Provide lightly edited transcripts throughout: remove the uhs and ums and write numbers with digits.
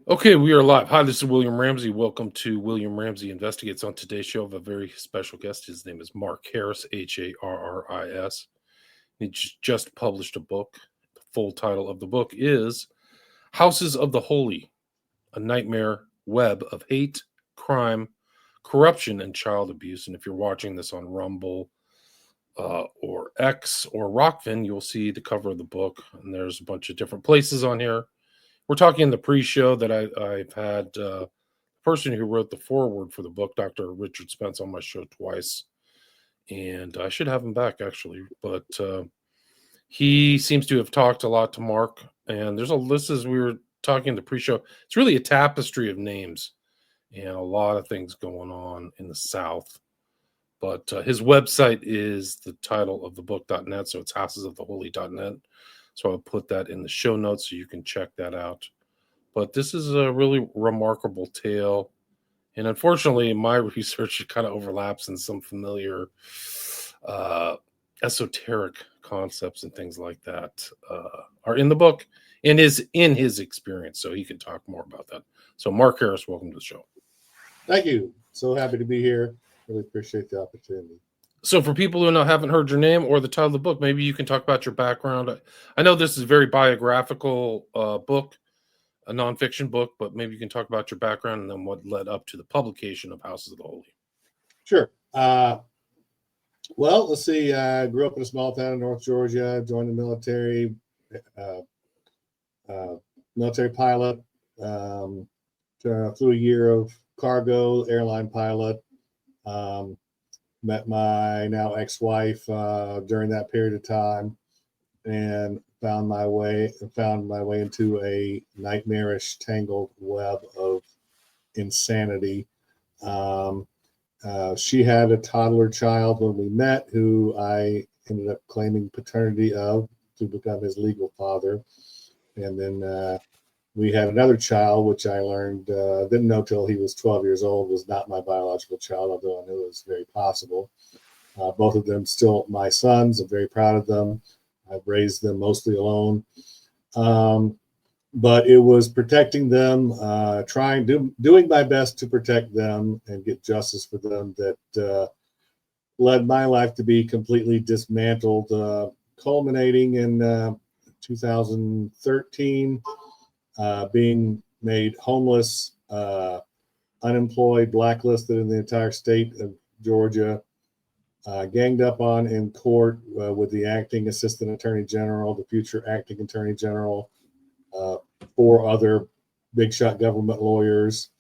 Okay, we are live. Hi, this is William Ramsey. Welcome to William Ramsey Investigates. On today's show, I have a very special guest. His name is Mark Harris, Harris. He just published a book. The full title of the book is Houses of the Holy, a nightmare web of hate, crime, corruption, and child abuse. And if you're watching this on Rumble or X or Rockfin, you'll see the cover of the book. And there's a bunch of different places on here. We're talking in the pre-show that I've had the person who wrote the foreword for the book, Dr. Richard Spence, on my show twice, and I should have him back actually. But he seems to have talked a lot to Mark, and there's a list as we were talking in the pre-show. It's really a tapestry of names and a lot of things going on in the South. But his website is the title of the book.net, so it's housesoftheholy.net. So I'll put that in the show notes so you can check that out. But this is a really remarkable tale. And unfortunately, my research kind of overlaps in some familiar esoteric concepts and things like that are in the book and is in his experience. So he can talk more about that. So Mark Harris, welcome to the show. Thank you. So happy to be here. Really appreciate the opportunity. So for people who haven't heard your name or the title of the book, maybe you can talk about your background. I know this is a very biographical book, a nonfiction book, but maybe you can talk about your background and then what led up to the publication of Houses of the Holy. Sure. Well, let's see. I grew up in a small town in North Georgia, joined the military, military pilot, flew a year of cargo, airline pilot. Met my now ex-wife during that period of time, and found my way into a nightmarish, tangled web of insanity. She had a toddler child when we met, who I ended up claiming paternity of to become his legal father, and then we had another child, which I learned, didn't know till he was 12 years old, was not my biological child, although I knew it was very possible. Both of them still my sons. I'm very proud of them. I've raised them mostly alone. But it was protecting them, doing my best to protect them and get justice for them that led my life to be completely dismantled, culminating in 2013. Being made homeless, unemployed, blacklisted in the entire state of Georgia, ganged up on in court with the acting assistant attorney general, the future acting attorney general, 4 other big shot government lawyers,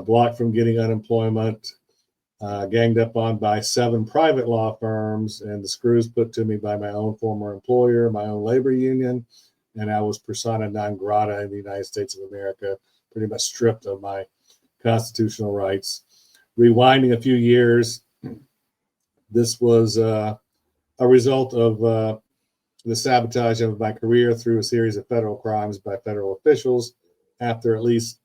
blocked from getting unemployment, ganged up on by 7 private law firms, and the screws put to me by my own former employer, my own labor union. And I was persona non grata in the United States of America, pretty much stripped of my constitutional rights. Rewinding a few years, this was a result of the sabotage of my career through a series of federal crimes by federal officials. After at least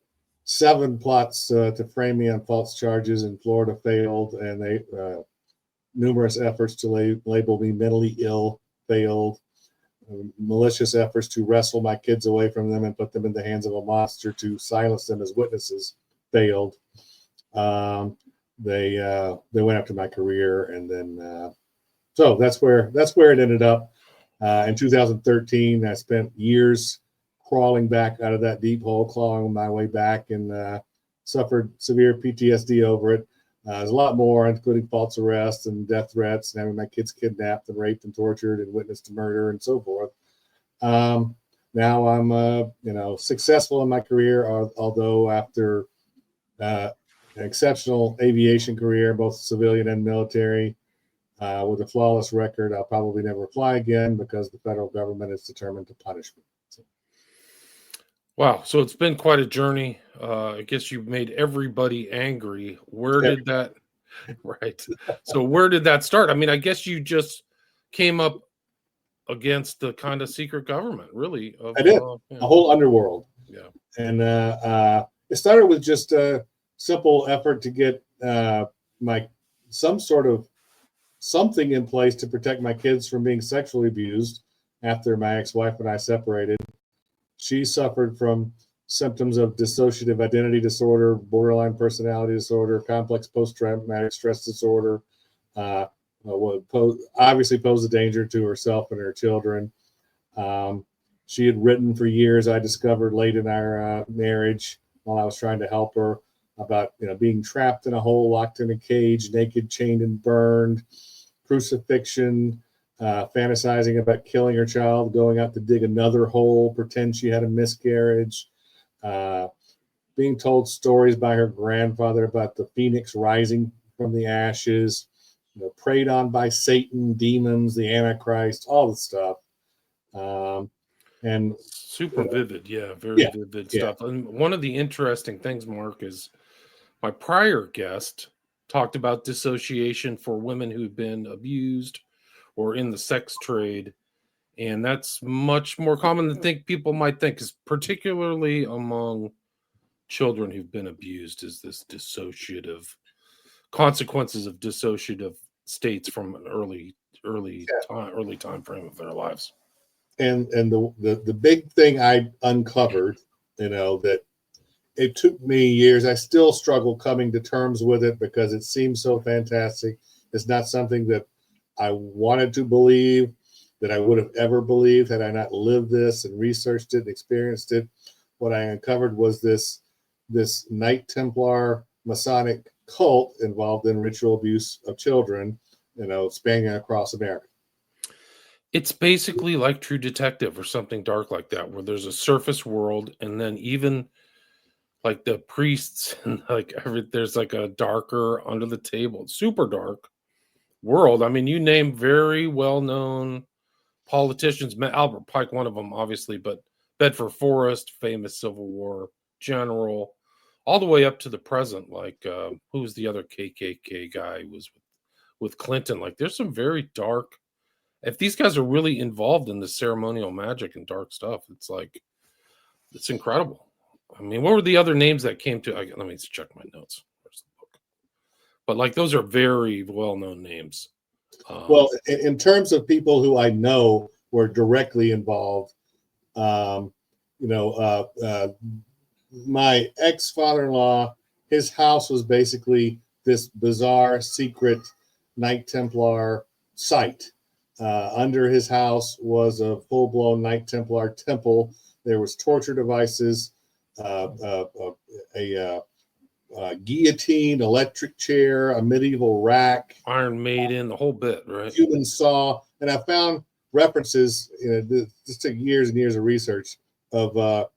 7 plots to frame me on false charges in Florida failed, and they numerous efforts to label me mentally ill failed. Malicious efforts to wrestle my kids away from them and put them in the hands of a monster to silence them as witnesses failed. They went after my career, and then so that's where it ended up. In 2013, I spent years crawling back out of that deep hole, clawing my way back, and suffered severe PTSD over it. There's a lot more, including false arrests and death threats, and having my kids kidnapped and raped and tortured and witnessed to murder and so forth. Now I'm, successful in my career, although after an exceptional aviation career, both civilian and military, with a flawless record, I'll probably never fly again because the federal government is determined to punish me. So. Wow. So it's been quite a journey. I guess you made everybody angry. Where did that, right. So where did that start? I mean, I guess you just came up against the kind of secret government, really. I did. A whole underworld. Yeah. And it started with just a simple effort to get some sort of something in place to protect my kids from being sexually abused after my ex-wife and I separated. She suffered from symptoms of dissociative identity disorder, borderline personality disorder, complex post-traumatic stress disorder. Obviously pose a danger to herself and her children. She had written for years, I discovered late in our marriage while I was trying to help her, about being trapped in a hole, locked in a cage, naked, chained, and burned, crucifixion, fantasizing about killing her child, going out to dig another hole, pretend she had a miscarriage, being told stories by her grandfather about the phoenix rising from the ashes, preyed on by Satan, demons, the Antichrist, all the stuff. And super vivid, very vivid yeah. stuff. And one of the interesting things, Mark, is my prior guest talked about dissociation for women who've been abused or in the sex trade, and that's much more common than people might think, is particularly among children who've been abused, is this dissociative consequences of dissociative states from an early time frame of their lives. And the big thing I uncovered, that it took me years. I still struggle coming to terms with it because it seems so fantastic. It's not something that I wanted to believe, that I would have ever believed had I not lived this and researched it and experienced it. What I uncovered was this Knight Templar Masonic cult involved in ritual abuse of children, spanning across America. It's basically like True Detective or something dark like that, where there's a surface world, and then even like the priests and there's like a darker, under the table, super dark world. I mean, you name very well-known politicians, Albert Pike, one of them, obviously, but Bedford Forrest, famous Civil War general, all the way up to the present. Like, who's the other KKK guy who was with Clinton? Like, there's some very dark. If these guys are really involved in the ceremonial magic and dark stuff, it's incredible. I mean, what were the other names that came to? Let me check my notes. Where's the book? But like, those are very well-known names. Well, in terms of people who I know were directly involved, my ex-father-in-law, his house was basically this bizarre secret Knight Templar site. Under his house was a full-blown Knight Templar temple. There was torture devices, a guillotine, electric chair, a medieval rack, Iron Maiden, the whole bit, right? Human saw. And I found references, this took years and years of research of,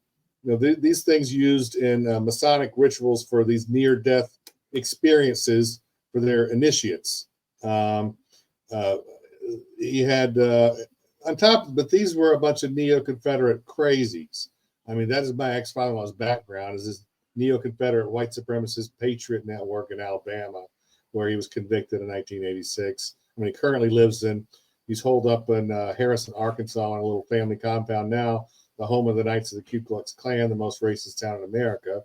these things used in Masonic rituals for these near-death experiences for their initiates. He had on top, but these were a bunch of neo-Confederate crazies. I mean, that is my ex-father-in-law's background, is this neo-Confederate white supremacist patriot network in Alabama, where he was convicted in 1986. I mean, he currently he's holed up in Harrison, Arkansas, in a little family compound now, the home of the Knights of the Ku Klux Klan, the most racist town in America.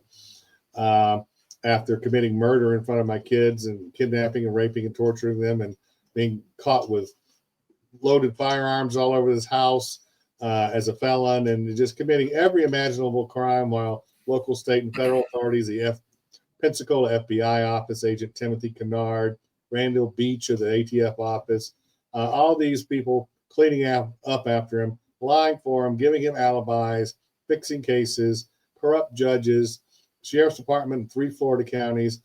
After committing murder in front of my kids and kidnapping and raping and torturing them and being caught with loaded firearms all over his house as a felon and just committing every imaginable crime, while local, state, and federal authorities, the Pensacola FBI office agent Timothy Kennard, Randall Beach of the ATF office, all these people cleaning up after him, lying for him, giving him alibis, fixing cases, corrupt judges, sheriff's department in 3 Florida counties.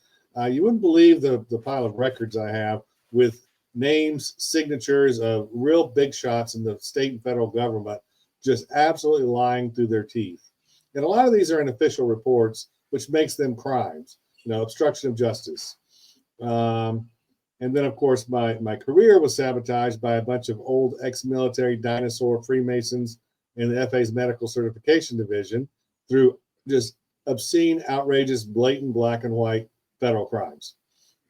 You wouldn't believe the pile of records I have with names, signatures of real big shots in the state and federal government, just absolutely lying through their teeth. And a lot of these are in official reports, which makes them crimes, obstruction of justice. And then, of course, my career was sabotaged by a bunch of old ex-military dinosaur Freemasons in the FA's medical certification division through just obscene, outrageous, blatant black and white federal crimes.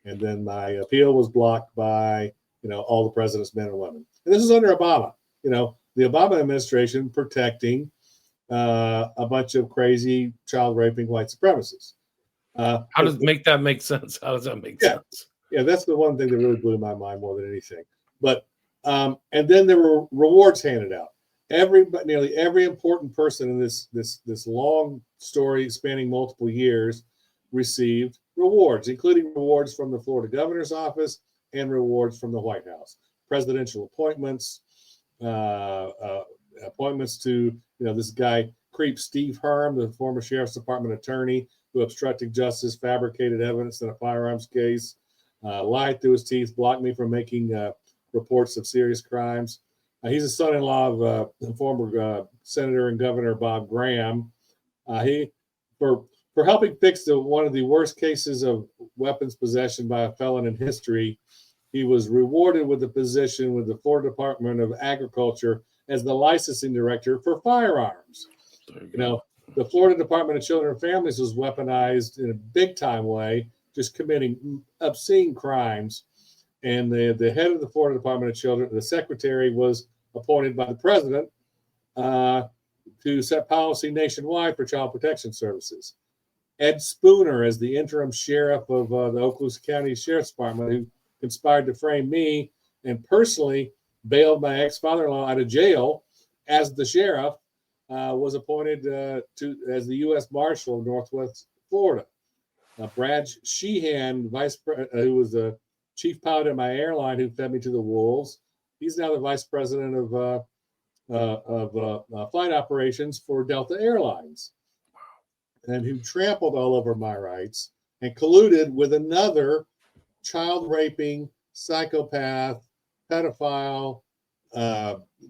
And then my appeal was blocked by, all the president's men and women. And this is under Obama, the Obama administration protecting a bunch of crazy child raping white supremacists. How does that make sense? How does that make sense? Yeah, that's the one thing that really blew my mind more than anything. But and then there were rewards handed out. nearly every important person in this long story spanning multiple years received rewards, including rewards from the Florida governor's office and rewards from the White House, presidential appointments, appointments to this guy creep Steve Herm, the former sheriff's department attorney who obstructed justice, fabricated evidence in a firearms case, lied through his teeth, blocked me from making reports of serious crimes. He's a son-in-law of former Senator and Governor Bob Graham. He for helping fix one of the worst cases of weapons possession by a felon in history, he was rewarded with a position with the Florida Department of Agriculture as the licensing director for firearms. The Florida Department of Children and Families was weaponized in a big-time way, just committing obscene crimes. And the head of the Florida Department of Children, the secretary, was appointed by the president to set policy nationwide for child protection services. Ed Spooner, as the interim sheriff of the Okaloosa County Sheriff's Department, who conspired to frame me and personally bailed my ex-father-in-law out of jail as the sheriff, was appointed as the U.S. Marshal of Northwest Florida. Brad Sheehan, who was the chief pilot at my airline, who fed me to the wolves, he's now the vice president of flight operations for Delta Airlines, and who trampled all over my rights and colluded with another child raping, psychopath, pedophile,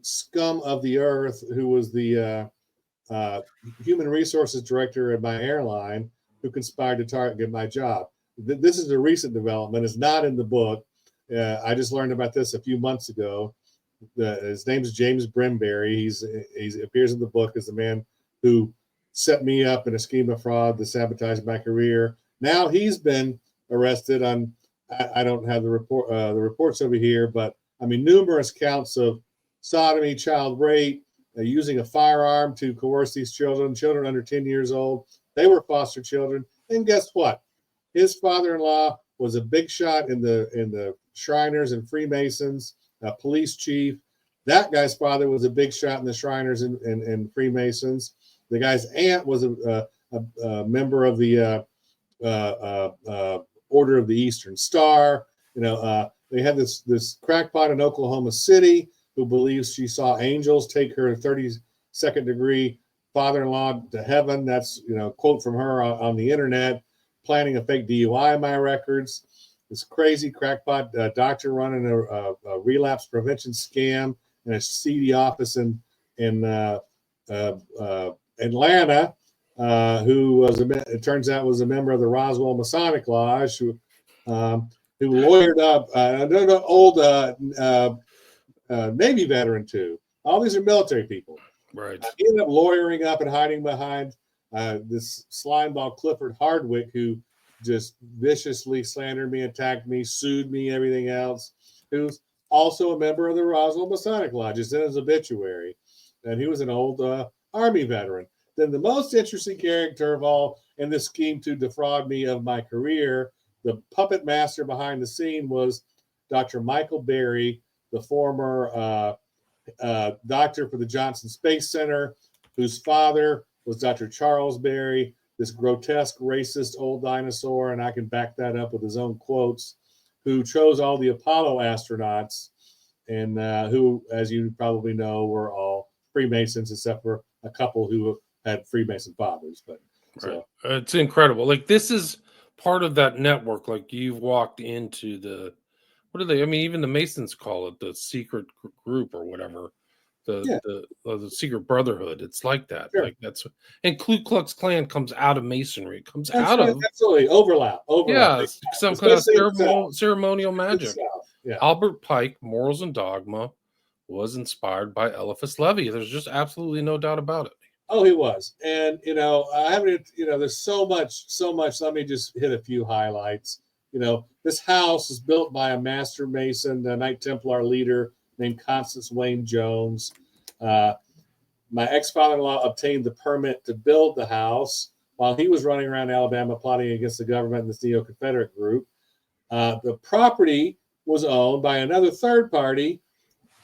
scum of the earth, who was the human resources director at my airline, who conspired to target my job. This is a recent development. It's not in the book. I just learned about this a few months ago. His name is James Brimberry. He appears in the book as the man who set me up in a scheme of fraud to sabotage my career. Now he's been arrested on, I don't have the reports over here, but I mean, numerous counts of sodomy, child rape, using a firearm to coerce these children under 10 years old. They were foster children. And guess what? His father-in-law was a big shot in the Shriners and Freemasons, a police chief. That guy's father was a big shot in the Shriners and Freemasons. The guy's aunt was a member of the Order of the Eastern Star. They had this crackpot in Oklahoma City who believes she saw angels take her 32nd degree father-in-law to heaven. That's a quote from her on the internet, planning a fake DUI in my records. This crazy crackpot doctor running a relapse prevention scam in a seedy office in Atlanta, who it turns out was a member of the Roswell Masonic Lodge, who lawyered up an old Navy veteran too. All these are military people. Right. He ended up lawyering up and hiding behind this slimeball Clifford Hardwick, who just viciously slandered me, attacked me, sued me, everything else, who's also a member of the Roswell Masonic Lodge. It's in his obituary. And he was an old Army veteran. Then the most interesting character of all in this scheme to defraud me of my career, the puppet master behind the scene, was Dr. Michael Berry, the former doctor for the Johnson Space Center, whose father was Dr. Charles Berry, this grotesque, racist old dinosaur, and I can back that up with his own quotes, who chose all the Apollo astronauts, and who, as you probably know, were all Freemasons, except for a couple who had Freemason fathers. But right. It's incredible. Like, this is part of that network. Like, you've walked into the, what do they? I mean, even the Masons call it the secret group or whatever, the secret brotherhood. It's like that. Sure. Like, that's, and Ku Klux Klan comes out of Masonry. It comes That's out right. of Absolutely overlap. Yeah, some kind of Especially ceremonial magic. Yeah. Albert Pike, Morals and Dogma, was inspired by Eliphas Levi. There's just absolutely no doubt about it. Oh, he was. And, I haven't, there's so much. Let me just hit a few highlights. This house is built by a master mason, a Knight Templar leader named Constance Wayne Jones. My ex-father-in-law obtained the permit to build the house while he was running around Alabama plotting against the government and this neo-Confederate group. The property was owned by another third party,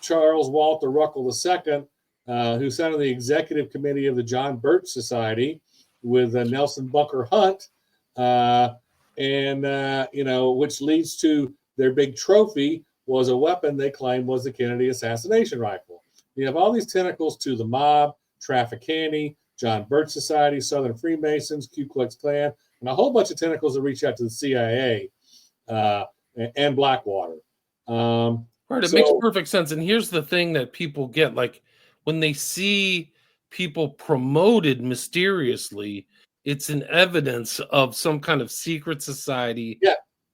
Charles Walter Ruckle II, who sat on the executive committee of the John Birch Society with Nelson Bunker Hunt, which leads to their big trophy was a weapon they claimed was the Kennedy assassination rifle. You have all these tentacles to the mob, Trafficani, John Birch Society, Southern Freemasons, Ku Klux Klan, and a whole bunch of tentacles that reach out to the CIA and Blackwater. Right, it makes perfect sense. And here's the thing that people get, like when they see people promoted mysteriously, it's an evidence of some kind of secret society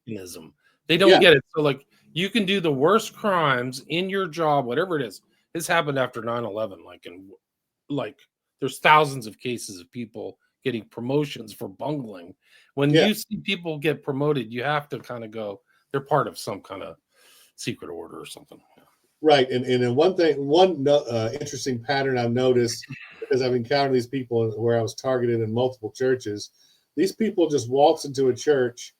mechanism. They don't get it. So like you can do the worst crimes in your job, whatever it is. This happened after 9/11, like there's thousands of cases of people getting promotions for bungling. When you see people get promoted, you have to kind of go, they're part of some kind of secret order or something. Right. And one interesting pattern I've noticed, because I've encountered these people where I was targeted in multiple churches, these people just waltz into a church,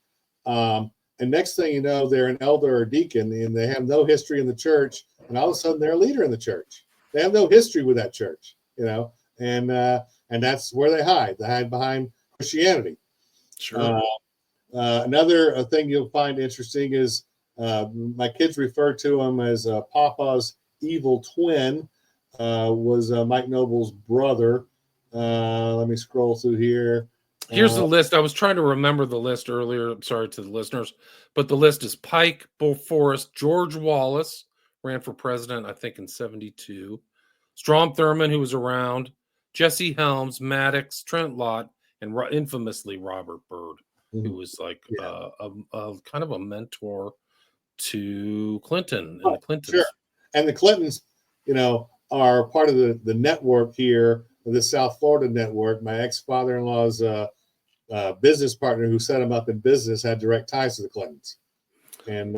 and next thing you know, they're an elder or deacon, and they have no history in the church, and all of a sudden they're a leader in the church. They have no history with that church, and that's where they hide. They hide behind Christianity. Sure. Another thing you'll find interesting is my kids refer to him as Papa's evil twin, was Mike Noble's brother. Let me scroll through here. Here's the list. I was trying to remember the list earlier. I'm sorry to the listeners, but the list is Pike, Bull Forrest, George Wallace, ran for president, I think, in 1972. Strom Thurmond, who was around, Jesse Helms, Maddox, Trent Lott, and infamously Robert Byrd, who was like a kind of a mentor to Clinton and the Clintons. Sure. And the Clintons, are part of the network here, the South Florida network. My ex-father-in-law's business partner who set him up in business had direct ties to the Clintons. And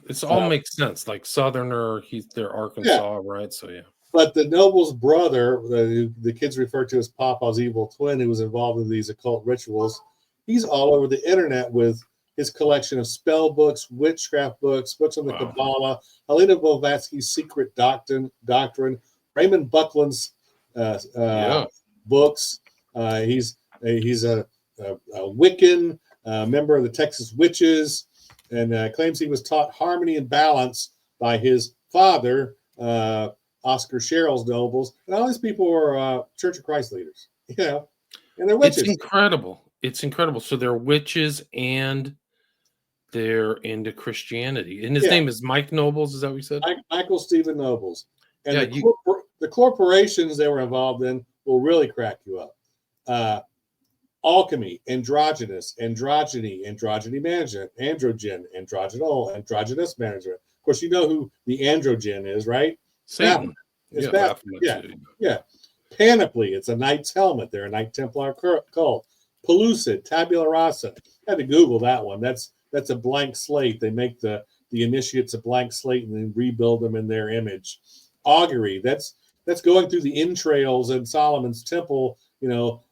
it's all makes sense. Like Southerner, they're Arkansas, right? So But the Noble's brother, the kids refer to as Papa's evil twin, who was involved in these occult rituals, he's all over the internet with his collection of spell books, witchcraft books, books on the Kabbalah, Helena Blavatsky's secret doctrine, Raymond Buckland's books. He's a Wiccan, member of the Texas Witches, and claims he was taught harmony and balance by his father, Oscar Sherrill's Nobles. And all these people are Church of Christ leaders, and they're witches. It's incredible. It's incredible. So they're witches and they're into Christianity. And his name is Mike Nobles. Is that what you said? Michael Stephen Nobles. And the corporations they were involved in will really crack you up. Alchemy, androgynous, androgyny management, androgen, androgynous management. Of course, you know who the androgen is, right? Satan. Yeah. Panoply, it's a knight's helmet. They're a Knight Templar cult. Pellucid, tabula rasa. I had to Google that one. That's a blank slate. They make the initiates a blank slate and then rebuild them in their image. Augury, that's going through the entrails in Solomon's temple,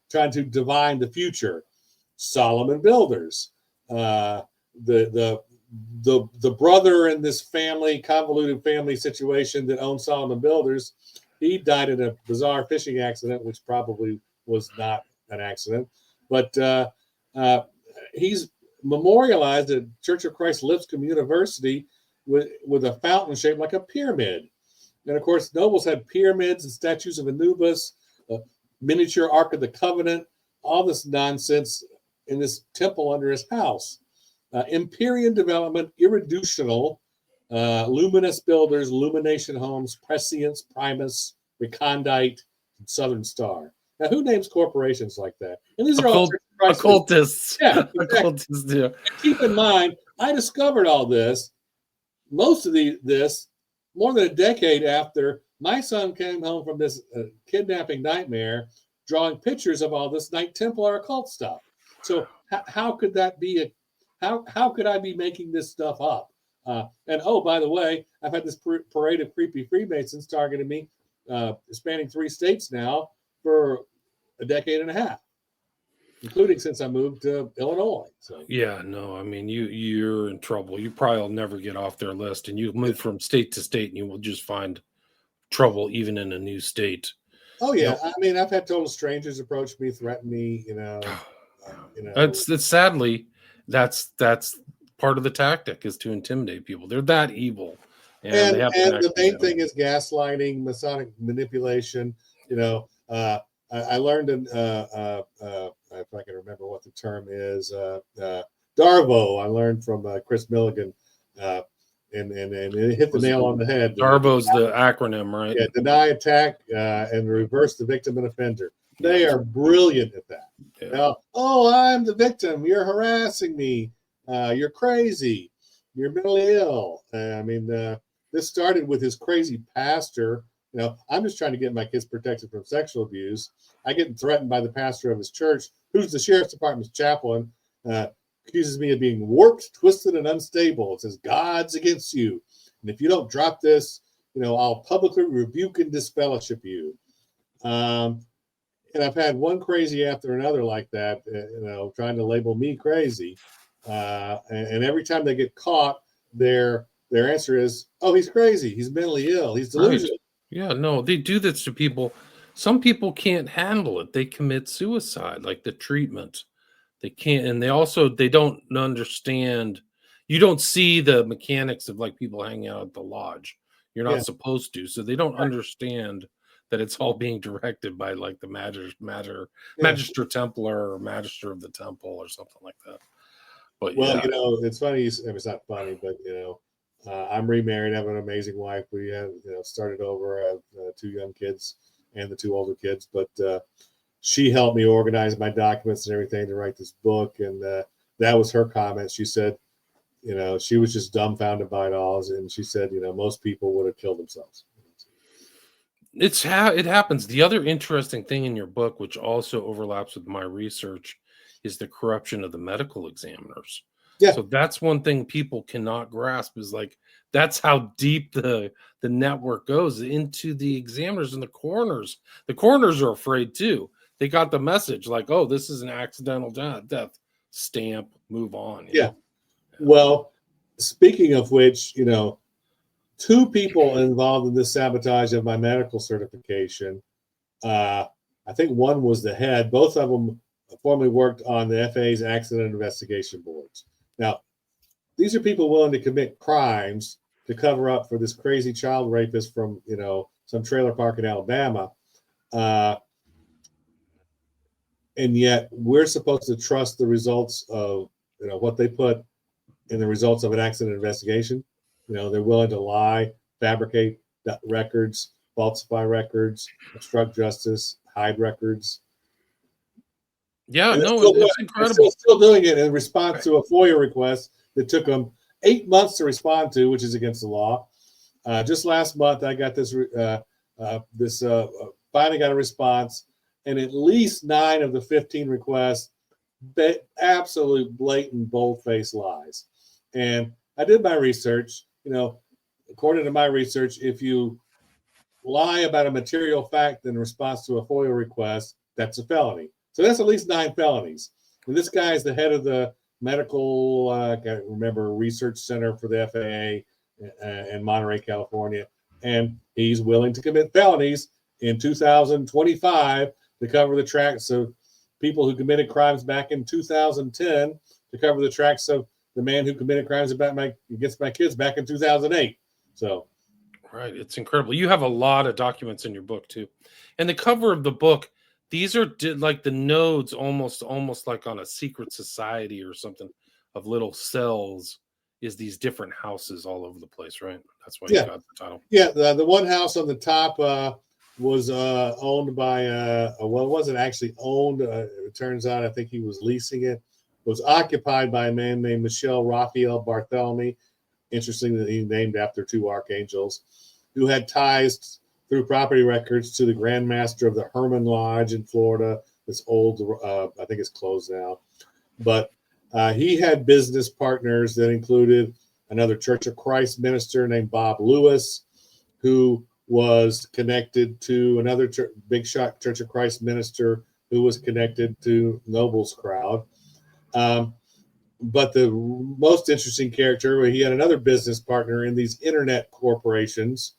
trying to divine the future. Solomon Builders, the brother in this convoluted family situation that owned Solomon Builders, he died in a bizarre fishing accident, which probably was not an accident, but he's memorialized at Church of Christ Lipscomb University with a fountain shaped like a pyramid. And of course, Nobles had pyramids and statues of Anubis, a miniature Ark of the Covenant, all this nonsense in this temple under his house. Empyrean Development, Irreducible, Luminous Builders, Illumination Homes, Prescience, Primus, Recondite, and Southern Star. Now, who names corporations like that? And these are all occultists. Yeah, exactly. Occultists do. Keep in mind, I discovered all this, most of this, more than a decade after my son came home from this kidnapping nightmare, drawing pictures of all this Knight Templar occult stuff. So how could that be? How could I be making this stuff up? And oh, by the way, I've had this parade of creepy Freemasons targeting me, spanning 3 states now for a decade and a half, including since I moved to Illinois. So yeah, no, I mean you're in trouble. You probably will never get off their list, and you move from state to state, and you will just find trouble even in a new state. Oh You yeah, know, I mean, I've had total strangers approach me, threaten me. it's sadly that's part of the tactic is to intimidate people. They're that evil, and and they have to and back the you main down. thing is gaslighting, Masonic manipulation. You know, I learned if I can remember what the term is, Darvo. I learned from Chris Milligan, uh, and it hit the Was it nail on the head. Darbo's the acronym, right? Yeah, deny, attack, and reverse the victim and offender. Yeah, They are brilliant at that. yeah. Now, oh, I'm the victim. You're harassing me. You're crazy. You're mentally ill. This started with his crazy pastor. I'm just trying to get my kids protected from sexual abuse. I get threatened by the pastor of his church, who's the sheriff's department's chaplain, accuses me of being warped, twisted, and unstable. It says, God's against you. And if you don't drop this, I'll publicly rebuke and disfellowship you. And I've had one crazy after another like that, trying to label me crazy. And every time they get caught, their answer is, "Oh, he's crazy. He's mentally ill. He's Right. delusional." Yeah, no, they do this to people. Some people can't handle it. They commit suicide, like the treatment. They can't, and they don't understand. You don't see the mechanics of like people hanging out at the lodge. You're Yeah, not supposed to, so they don't understand that it's all being directed by like the yeah. magister templar or magister of the temple or something like that. But Well, yeah, it's funny. It's not funny, but I'm remarried. I have an amazing wife. We have started over. I have two young kids and the two older kids, but she helped me organize my documents and everything to write this book. And that was her comment. She said, she was just dumbfounded by it all. And she said, most people would have killed themselves. it's how it happens. The other interesting thing in your book, which also overlaps with my research, is the corruption of the medical examiners. Yeah. So that's one thing people cannot grasp is like that's how deep the network goes into the examiners and the coroners. The coroners are afraid too. They got the message like, "Oh, this is an accidental death. Stamp, move on." Yeah. Well, speaking of which, two people involved in this sabotage of my medical certification. I think one was the head. Both of them formerly worked on the FAA's accident investigation boards. Now, these are people willing to commit crimes to cover up for this crazy child rapist from some trailer park in Alabama, uh, and yet we're supposed to trust the results of what they put in the results of an accident investigation. They're willing to lie, fabricate records, falsify records, obstruct justice, hide records. Yeah, And no, it's they're still, incredible. still doing it in response to a FOIA request that took them 8 months to respond to, which is against the law. Just last month, I got finally got a response, and at least 9 of the 15 requests, absolute blatant, bold-faced lies. And I did my research. According to my research, if you lie about a material fact in response to a FOIA request, that's a felony. So that's at least 9 felonies. And this guy is the head of the medical, I can't remember, research center for the FAA in Monterey, California. And he's willing to commit felonies in 2025 to cover the tracks of people who committed crimes back in 2010, to cover the tracks of the man who committed crimes against my kids back in 2008. So, Right, it's incredible. You have a lot of documents in your book too, and the cover of the book. These are like the nodes, almost like on a secret society or something of little cells. Is these different houses all over the place, right? That's why you yeah, got the title. yeah. The one house on the top was owned by well, it wasn't actually owned. It turns out I think he was leasing it. It was occupied by a man named Michel Raphael Barthelemy. Interesting that he named after 2 archangels, who had ties through property records to the Grand Master of the Herman Lodge in Florida. This old, I think it's closed now, but he had business partners that included another Church of Christ minister named Bob Lewis, who was connected to another big shot Church of Christ minister who was connected to Noble's crowd. But the most interesting character, he had another business partner in these internet corporations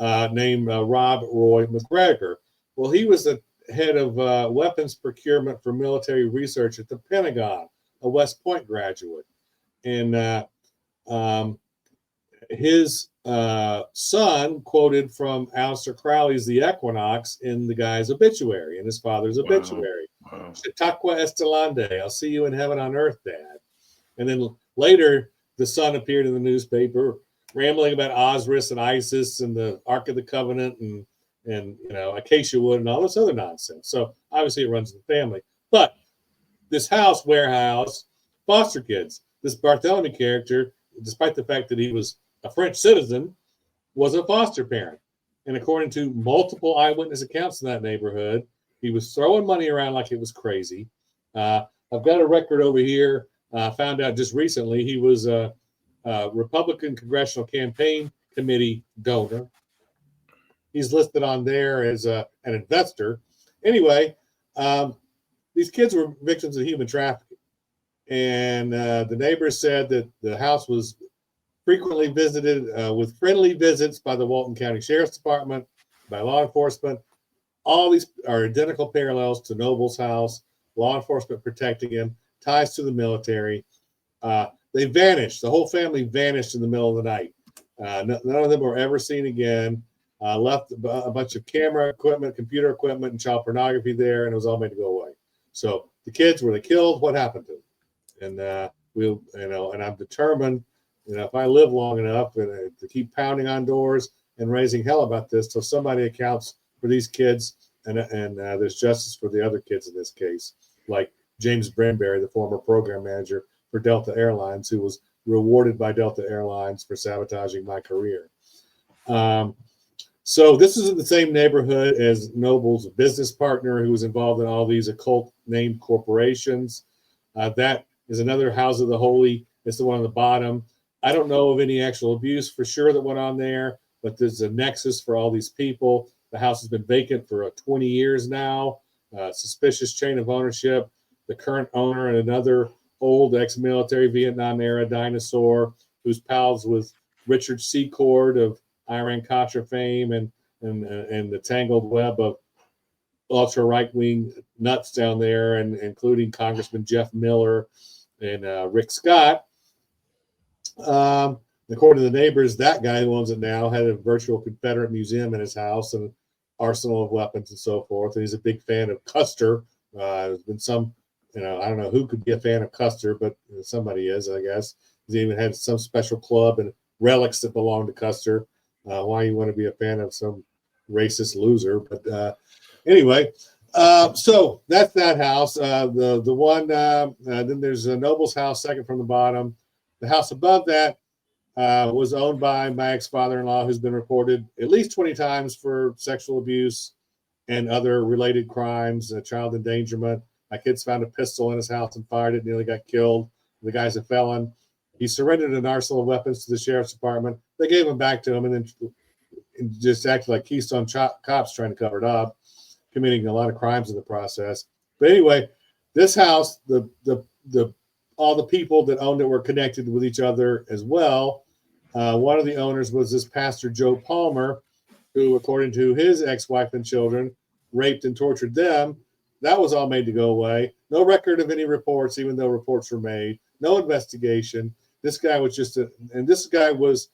named Rob Roy McGregor. Well, he was the head of weapons procurement for military research at the Pentagon, a West Point graduate. And his son quoted from Aleister Crowley's The Equinox in the guy's obituary, in his father's obituary. Wow. Chautauqua Estelande, I'll see you in heaven on earth, Dad. And then later, the son appeared in the newspaper rambling about Osiris and Isis and the Ark of the Covenant and acacia wood and all this other nonsense. So obviously it runs in the family. But this house warehouse foster kids. This Barthélemy character, despite the fact that he was a French citizen, was a foster parent. And according to multiple eyewitness accounts in that neighborhood, he was throwing money around like it was crazy. I've got a record over here. Found out just recently he was a Republican Congressional Campaign Committee donor. He's listed on there as an investor. Anyway, these kids were victims of human trafficking. And the neighbors said that the house was frequently visited with friendly visits by the Walton County Sheriff's Department, by law enforcement. All these are identical parallels to Noble's house, law enforcement protecting him, ties to the military. They vanished. The whole family vanished in the middle of the night. None of them were ever seen again. Left a bunch of camera equipment, computer equipment, and child pornography there, and it was all made to go away. So the kids, were they killed? What happened to them? And and I'm determined, if I live long enough to keep pounding on doors and raising hell about this till somebody accounts for these kids, and there's justice for the other kids in this case, like James Brenberry, the former program manager for Delta Airlines, who was rewarded by Delta Airlines for sabotaging my career. So this is in the same neighborhood as Noble's business partner, who was involved in all these occult named corporations. That is another House of the Holy. It's the one on the bottom. I don't know of any actual abuse for sure that went on there, but there's a nexus for all these people. The house has been vacant for 20 years now. Suspicious chain of ownership. The current owner and another old ex-military Vietnam-era dinosaur who's pals with Richard Secord of Iran-Contra fame and the tangled web of ultra right-wing nuts down there, and including Congressman Jeff Miller and Rick Scott. According to the neighbors, that guy who owns it now had a virtual Confederate museum in his house and arsenal of weapons and so forth. And he's a big fan of Custer. There's been some, I don't know who could be a fan of Custer, but somebody is, I guess. He's even had some special club and relics that belong to Custer. Why you want to be a fan of some racist loser? But anyway, so that's that house. The one, then there's Noble's house, second from the bottom. The house above that was owned by my ex-father-in-law, who's been reported at least 20 times for sexual abuse and other related crimes, child endangerment. My kids found a pistol in his house and fired it, nearly got killed. The guy's a felon. He surrendered an arsenal of weapons to the sheriff's department. They gave them back to him and then just acted like Keystone cops trying to cover it up, committing a lot of crimes in the process. But anyway, this house, all the people that owned it were connected with each other as well. One of the owners was this Pastor Joe Palmer, who, according to his ex-wife and children, raped and tortured them. That was all made to go away. No record of any reports, even though reports were made. No investigation. This guy was this guy was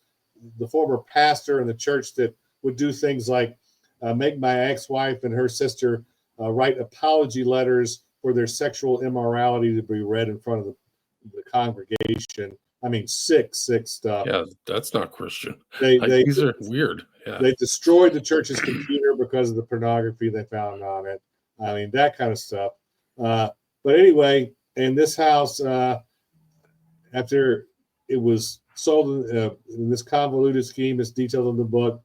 the former pastor in the church that would do things like make my ex-wife and her sister write apology letters for their sexual immorality to be read in front of the congregation. I mean, sick stuff. Yeah, that's not Christian. These are weird. Yeah. They destroyed the church's computer because of the pornography they found on it. I mean, that kind of stuff. But anyway, in this house, after it was sold in this convoluted scheme, it's detailed in the book.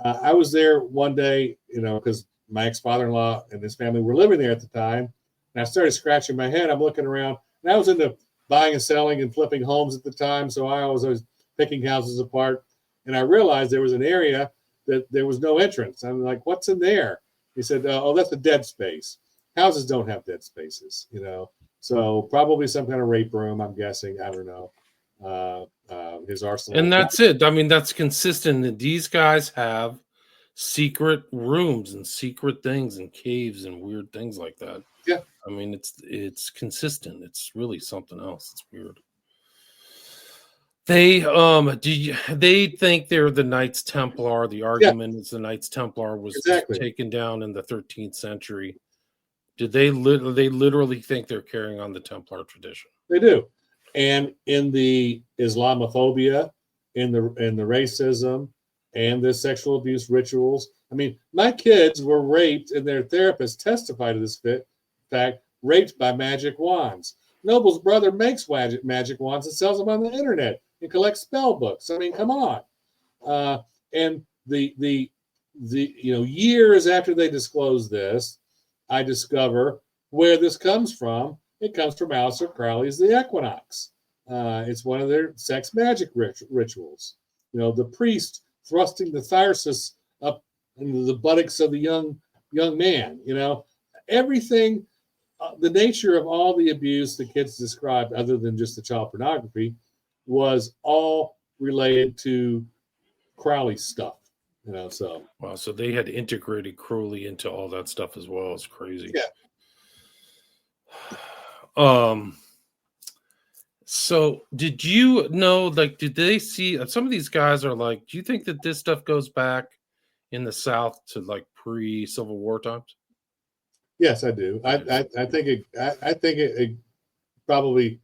I was there one day, because my ex-father-in-law and his family were living there at the time. And I started scratching my head. I'm looking around. And I was into buying and selling and flipping homes at the time. So I was picking houses apart. And I realized there was an area that there was no entrance. I'm like, what's in there? He said, oh, that's a dead space. Houses don't have dead spaces, So probably some kind of rape room, I'm guessing. I don't know. his arsenal. And that's it. I mean, that's consistent. These guys have secret rooms and secret things and caves and weird things like that. Yeah. I mean, it's consistent. It's really something else. It's weird. They they think they're the Knights Templar. The argument is the Knights Templar was taken down in the 13th century. Did they literally think they're carrying on the Templar tradition? They do. And in the Islamophobia, in the racism, and the sexual abuse rituals. I mean, my kids were raped, and their therapist testified to this fact, raped by magic wands. Noble's brother makes magic wands and sells them on the internet and collects spell books. I mean, come on. And the years after they disclose this, I discover where this comes from. It comes from Aleister Crowley's The Equinox. It's one of their sex magic rituals. The priest thrusting the thyrsus up into the buttocks of the young man. Everything, the nature of all the abuse the kids described, other than just the child pornography, was all related to Crowley stuff. So wow, so they had integrated Crowley into all that stuff as well. It's crazy. Yeah. So did you know, did they see some of these guys are do you think that this stuff goes back in the South to pre-Civil War times? Yes, I do. I think it probably,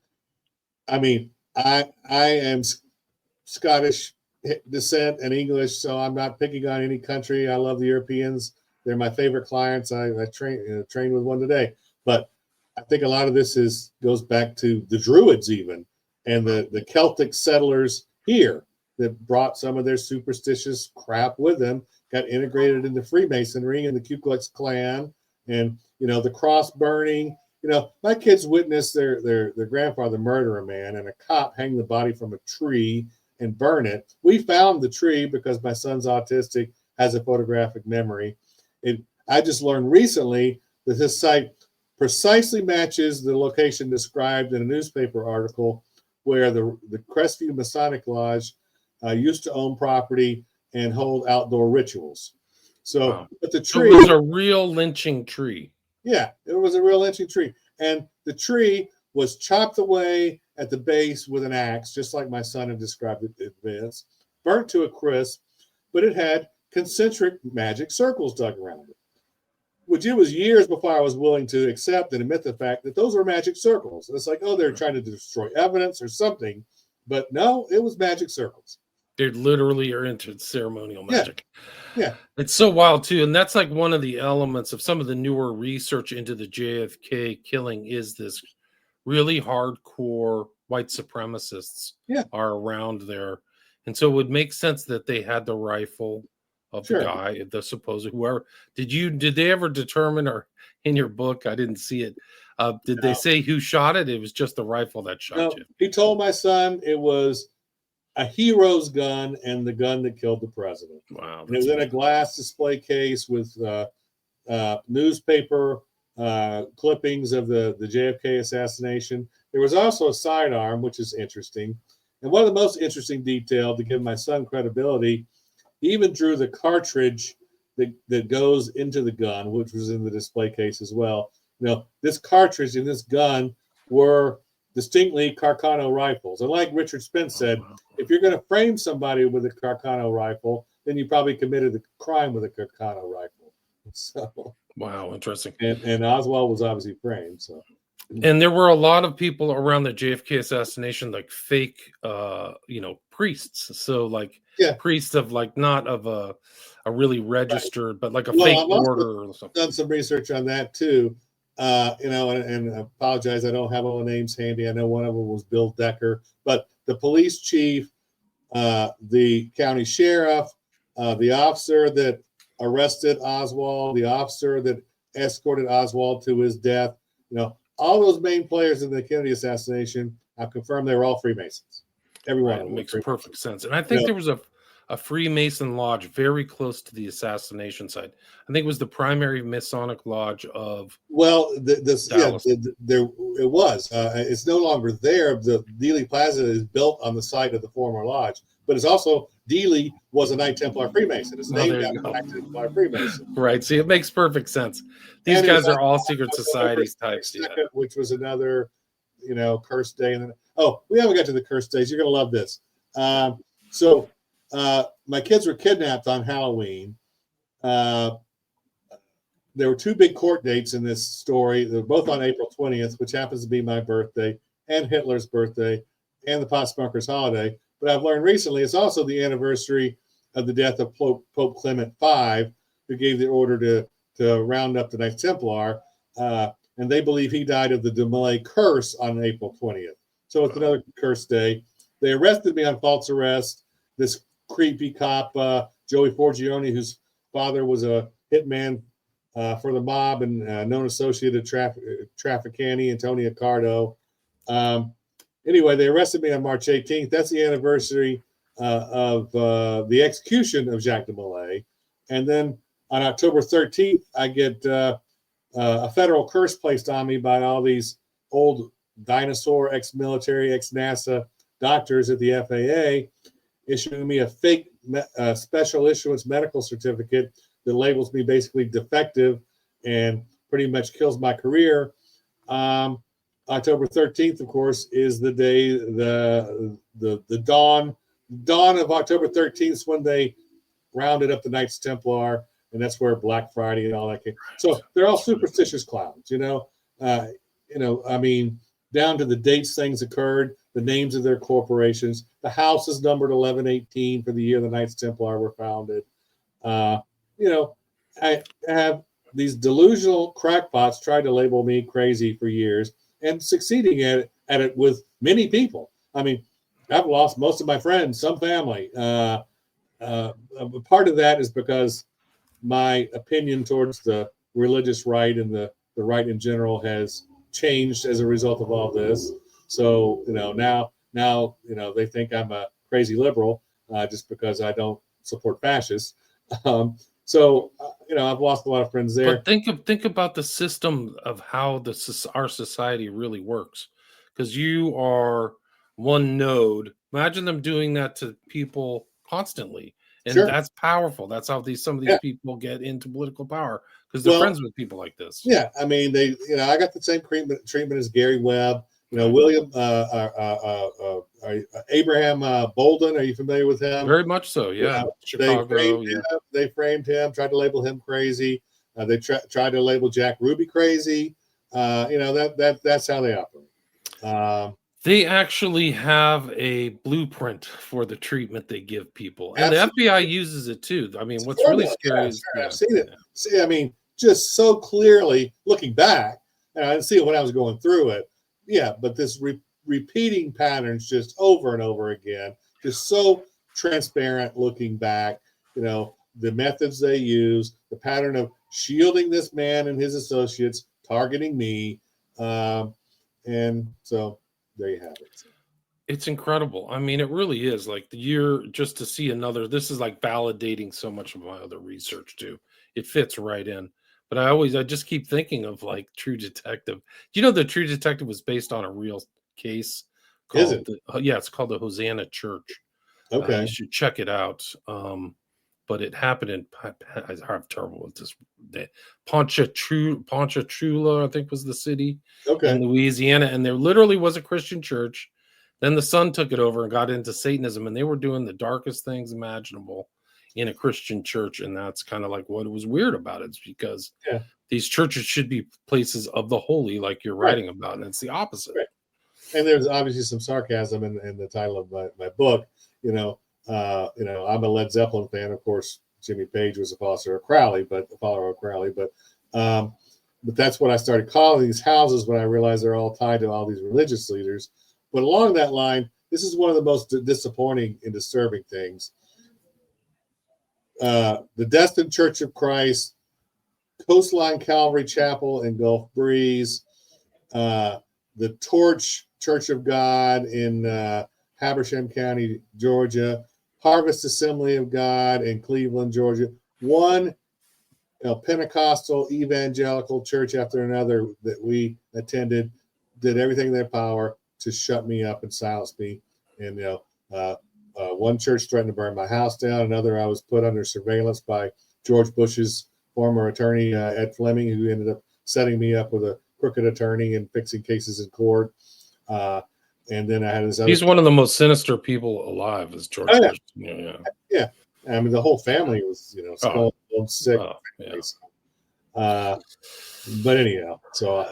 I mean, I am Scottish descent and English, so I'm not picking on any country. I love the Europeans. They're my favorite clients. I trained with one today, but I think a lot of this goes back to the Druids even, and the Celtic settlers here that brought some of their superstitious crap with them, got integrated into Freemasonry and the Ku Klux Klan, and the cross burning. My kids witnessed their grandfather murder a man and a cop hang the body from a tree and burn it. We found the tree because my son's autistic, has a photographic memory. I just learned recently that this site precisely matches the location described in a newspaper article where the Crestview Masonic Lodge used to own property and hold outdoor rituals. So, wow. But the tree was a real lynching tree. Yeah, it was a real lynching tree. And the tree was chopped away at the base with an axe, just like my son had described it in advance, burnt to a crisp, but it had concentric magic circles dug around it. Which it was years before I was willing to accept and admit the fact that those were magic circles. It's they're trying to destroy evidence or something, but no, it was magic circles. They literally are into ceremonial magic. Yeah. It's so wild too. And that's one of the elements of some of the newer research into the JFK killing is this really hardcore white supremacists are around there. And so it would make sense that they had the rifle of the guy, the supposed whoever. Did they ever determine, or in your book, I didn't see it, did they say who shot it? It was just the rifle that shot you. He told my son it was a hero's gun and the gun that killed the president. Wow. And it was in a glass display case with newspaper clippings of the JFK assassination. There was also a sidearm, which is interesting. And one of the most interesting detail, to give my son credibility, he even drew the cartridge that goes into the gun, which was in the display case as well. This cartridge and this gun were distinctly Carcano rifles. And like Richard Spence said, if you're going to frame somebody with a Carcano rifle, then you probably committed a crime with a Carcano rifle. So, wow, interesting. And Oswald was obviously framed. So, and there were a lot of people around the JFK assassination, fake, priests. So priests of not of a really registered, but a fake order or something. Done some research on that too. And I apologize, I don't have all the names handy. I know one of them was Bill Decker, but the police chief, the county sheriff, the officer that arrested Oswald, the officer that escorted Oswald to his death, all those main players in the Kennedy assassination, I've confirmed they were all Freemasons. Everyone makes perfect sense. And I think there was a a Freemason lodge very close to the assassination site. I think it was the primary Masonic lodge of Well, Dallas. there it was. It's no longer there. The Dealey Plaza is built on the site of the former lodge, but it's also Dealey was a Knight Templar Freemason. It's Oh, named there you after go. Knight Templar Freemason. Right. See, it makes perfect sense. These And it was guys on are all secret November societies types. Yeah. 22nd, which was another, cursed day. And then, we haven't got to the cursed days. You're gonna love this. So my kids were kidnapped on Halloween. Uh, there were two big court dates in this story. They're both on April 20th, which happens to be my birthday and Hitler's birthday and the pot smoker's holiday. But I've learned recently it's also the anniversary of the death of Pope Clement V, who gave the order to round up the Knights Templar. And they believe he died of the Demolay curse on April 20th. So it's another curse day. They arrested me on false arrest. This creepy cop, Joey Forgione, whose father was a hitman for the mob and known associate of Trafficani, Antonio Cardo. Anyway, they arrested me on March 18th. That's the anniversary of the execution of Jacques de Molay. And then on October 13th, I get a federal curse placed on me by all these old dinosaur, ex-military, ex-NASA doctors at the FAA, issuing me a fake special issuance medical certificate that labels me basically defective and pretty much kills my career. October 13th, of course, is the day, the dawn of October 13th when they rounded up the Knights Templar, and that's where Black Friday and all that came. So they're all superstitious clowns, I mean, down to the dates things occurred, the names of their corporations. The house is numbered 1118 for the year the Knights Templar were founded. I have these delusional crackpots tried to label me crazy for years and succeeding at it with many people. I mean, I've lost most of my friends, some family. Part of that is because my opinion towards the religious right and the right in general has changed as a result of all this. So, now they think I'm a crazy liberal just because I don't support fascists. I've lost a lot of friends there. But think about the system of how our society really works, because you are one node. Imagine them doing that to people constantly, and Sure. that's powerful. That's how some of these people get into political power, because they're friends with people like this. Yeah, I mean, I got the same treatment as Gary Webb. William Abraham Bolden. Are you familiar with him? Very much so. Yeah, Chicago. They framed him, tried to label him crazy. They tried to label Jack Ruby crazy. That's how they operate. They actually have a blueprint for the treatment they give people, and absolutely. the FBI uses it too. I mean, what's really scary is I've seen it. See, I mean, just so clearly looking back, and I didn't see it when I was going through it. Yeah, but this repeating patterns just over and over again, just so transparent looking back. The methods they use, the pattern of shielding this man and his associates, targeting me, and so there you have it. It's incredible. I mean, it really is. Like just to see another, this is like validating so much of my other research too. It fits right in. But I just keep thinking of like True Detective. Do you know the True Detective was based on a real case? Is it? It's called the Hosanna Church. Okay. You should check it out. But it happened in, I have terrible with this. Ponchatoula, I think was the city in Louisiana. And there literally was a Christian church. Then the son took it over and got into Satanism, and they were doing the darkest things imaginable in a Christian church. And that's kind of like what was weird about it, is because these churches should be places of the holy, like you're writing about, and it's the opposite. Right. And there's obviously some sarcasm in the title of my book. I'm a Led Zeppelin fan. Of course, Jimmy Page was a follower of Crowley, but that's what I started calling these houses when I realized they're all tied to all these religious leaders. But along that line, this is one of the most disappointing and disturbing things. The Destin Church of Christ, Coastline Calvary Chapel in Gulf Breeze, the Torch Church of God in Habersham County, Georgia, Harvest Assembly of God in Cleveland, Georgia. One Pentecostal evangelical church after another that we attended did everything in their power to shut me up and silence me. And one church threatened to burn my house down. Another, I was put under surveillance by George Bush's former attorney, Ed Fleming, who ended up setting me up with a crooked attorney and fixing cases in court. And then I had this other. He's one of the most sinister people alive, is George Bush. Yeah. I mean, the whole family was, sick. Oh, yeah. But anyhow,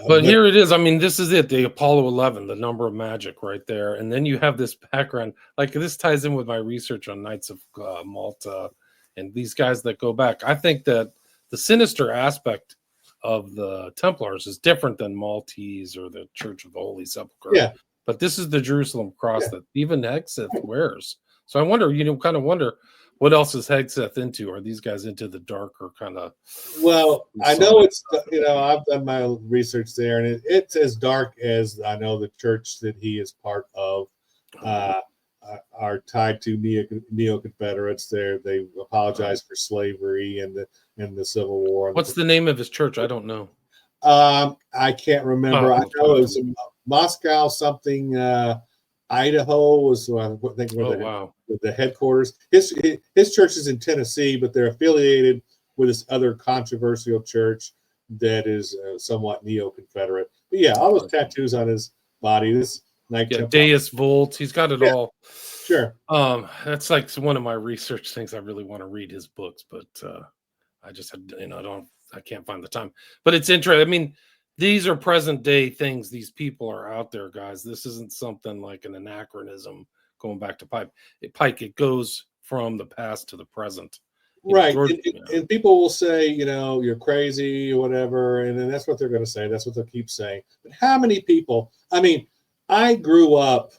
but here it is. I mean, this is it. The Apollo 11, the number of magic right there. And then you have this background. Like, this ties in with my research on Knights of Malta and these guys that go back. I think that the sinister aspect of the Templars is different than Maltese or the Church of the Holy Sepulchre. Yeah. But this is the Jerusalem cross that even Hegseth wears. So I wonder, kind of wonder, what else is Hegseth into? Are these guys into the darker kind of? Well, I know it's, I've done my research there, and it's as dark as I know the church that he is part of are tied to neo-Confederates. They apologize for slavery and the Civil War. What's the name of his church? I don't know. I can't remember. I know it was Moscow something. Idaho was, I think, the headquarters. His church is in Tennessee, but they're affiliated with this other controversial church that is somewhat neo-Confederate. But yeah, all those tattoos on his body. This Deus Vult. He's got it all. Sure. That's like one of my research things. I really want to read his books, but I just had, I can't find the time. But it's interesting. I mean, these are present day things. These people are out there, guys. This isn't something like an anachronism going back to Pike. It goes from the past to the present. Right. And people will say, you're crazy or whatever. And then that's what they're going to say. That's what they'll keep saying. But how many people, I mean, I grew up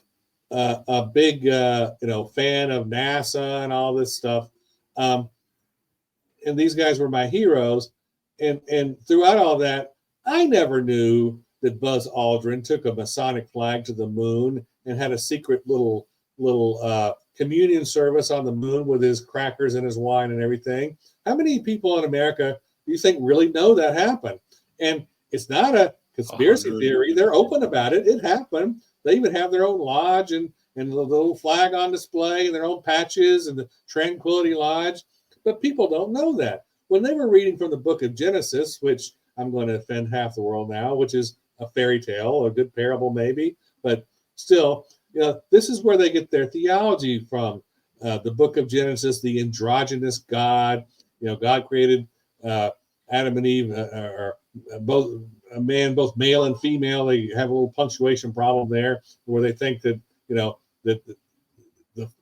a big, fan of NASA and all this stuff. And these guys were my heroes. And throughout all that, I never knew that Buzz Aldrin took a Masonic flag to the moon and had a secret little communion service on the moon with his crackers and his wine and everything. How many people in America do you think really know that happened? And it's not a conspiracy theory. They're open about it. It happened. They even have their own lodge and the little flag on display and their own patches and the Tranquility Lodge. But people don't know that. When they were reading from the book of Genesis, which I'm going to offend half the world now, which is a fairy tale, a good parable maybe, but still, this is where they get their theology from. The book of Genesis, the androgynous God. God created Adam and Eve, are both both male and female. They have a little punctuation problem there, where they think that that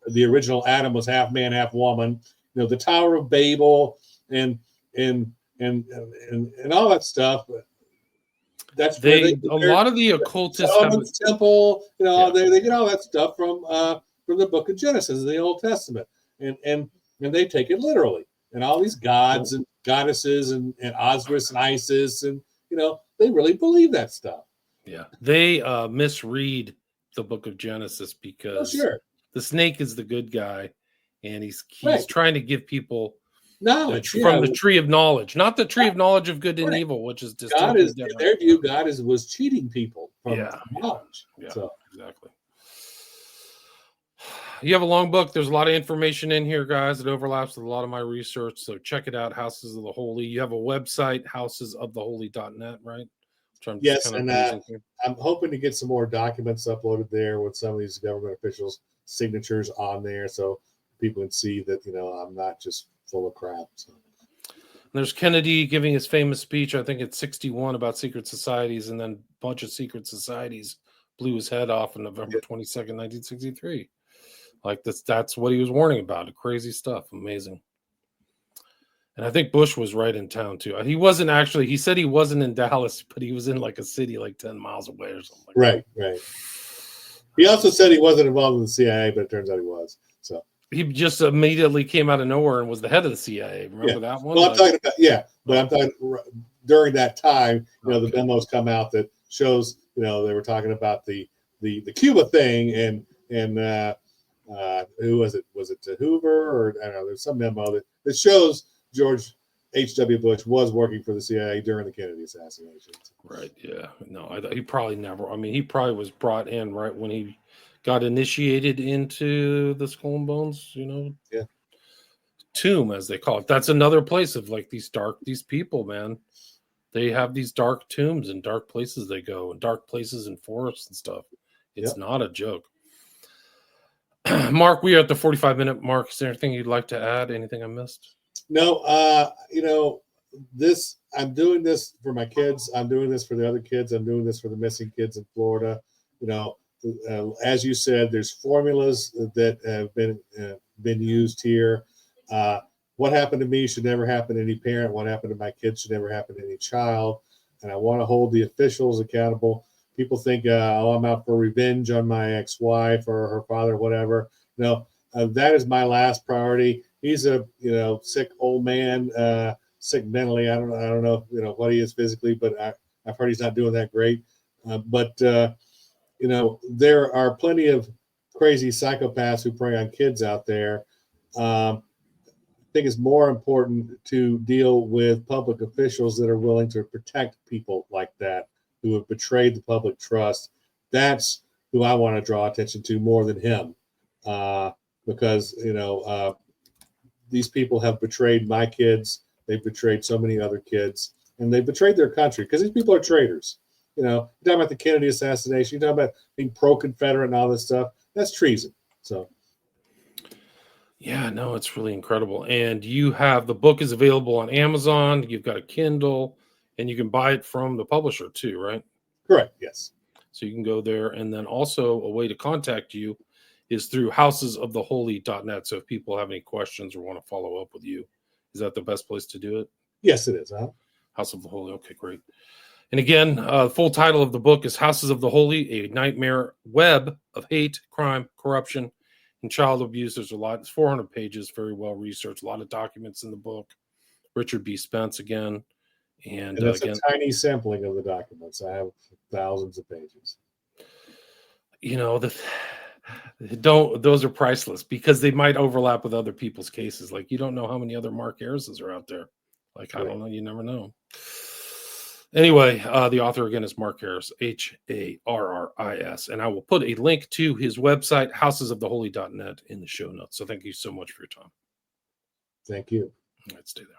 the original Adam was half man, half woman. The Tower of Babel and all that stuff. That's where a lot of the occultists Solomon's Temple. They get all that stuff from the book of Genesis, the Old Testament, and they take it literally. And all these gods and goddesses and Osiris and Isis, and they really believe that stuff. Yeah, they misread the book of Genesis because the snake is the good guy, and he's trying to give people knowledge from the tree of knowledge, not the tree of knowledge of good and evil, which is just God is, in their view, God was cheating people from knowledge. Yeah, exactly. You have a long book. There's a lot of information in here, guys. It overlaps with a lot of my research, so check it out. Houses of the Holy. You have a website, housesoftheholy.net, right? Yes, and I'm hoping to get some more documents uploaded there with some of these government officials' signatures on there, so people can see that I'm not just full of crap. So. There's Kennedy giving his famous speech, I think it's 61, about secret societies, and then a bunch of secret societies blew his head off on November 22nd, 1963. Like that's what he was warning about. Crazy stuff. Amazing. And I think Bush was right in town too. He wasn't actually, he said he wasn't in Dallas, but he was in like a city like 10 miles away or something like that. Right. He also said he wasn't involved in the CIA, but it turns out he was. So he just immediately came out of nowhere and was the head of the CIA. Remember that one? Well, I'm talking about, but I'm talking during that time, the memos come out that shows, they were talking about the Cuba thing and Who was it? Was it to Hoover, or I don't know? There's some memo that shows George H.W. Bush was working for the CIA during the Kennedy assassination. Right. Yeah. No, he probably never. I mean, he probably was brought in right when he got initiated into the Skull and Bones, Yeah. tomb, as they call it. That's another place of like these people, man. They have these dark tombs and dark places they go, and dark places in forests and stuff. It's not a joke. Mark, we are at the 45-minute mark. Is there anything you'd like to add? Anything I missed? No, I'm doing this for my kids. I'm doing this for the other kids. I'm doing this for the missing kids in Florida. As you said, there's formulas that have been used here. What happened to me should never happen to any parent. What happened to my kids should never happen to any child. And I want to hold the officials accountable. People think, I'm out for revenge on my ex-wife or her father, whatever. No, that is my last priority. He's a sick old man, sick mentally. I don't know what he is physically, but I've heard he's not doing that great. But there are plenty of crazy psychopaths who prey on kids out there. I think it's more important to deal with public officials that are willing to protect people like that who have betrayed the public trust. That's who I want to draw attention to more than him, because these people have betrayed my kids. They've betrayed so many other kids, and they betrayed their country because these people are traitors. You're talking about the Kennedy assassination. You're talking about being pro-Confederate and all this stuff. That's treason. So. Yeah, no, it's really incredible. And the book is available on Amazon. You've got a Kindle, and you can buy it from the publisher too, right? Correct. Yes. So you can go there. And then also a way to contact you is through housesoftheholy.net. So if people have any questions or want to follow up with you, is that the best place to do it? Yes, it is. House of the Holy. Okay, great. And again, the full title of the book is Houses of the Holy, a nightmare web of hate, crime, corruption, and child abuse. There's a lot. It's 400 pages, very well researched. A lot of documents in the book. Richard B. Spence again. And it's a tiny sampling of the documents. I have thousands of pages. Those are priceless because they might overlap with other people's cases. Like you don't know how many other Mark Harrises are out there. Like, I don't know. You never know. Anyway, the author again is Mark Harris, Harris. And I will put a link to his website, housesoftheholy.net, in the show notes. So thank you so much for your time. Thank you. All right, stay there.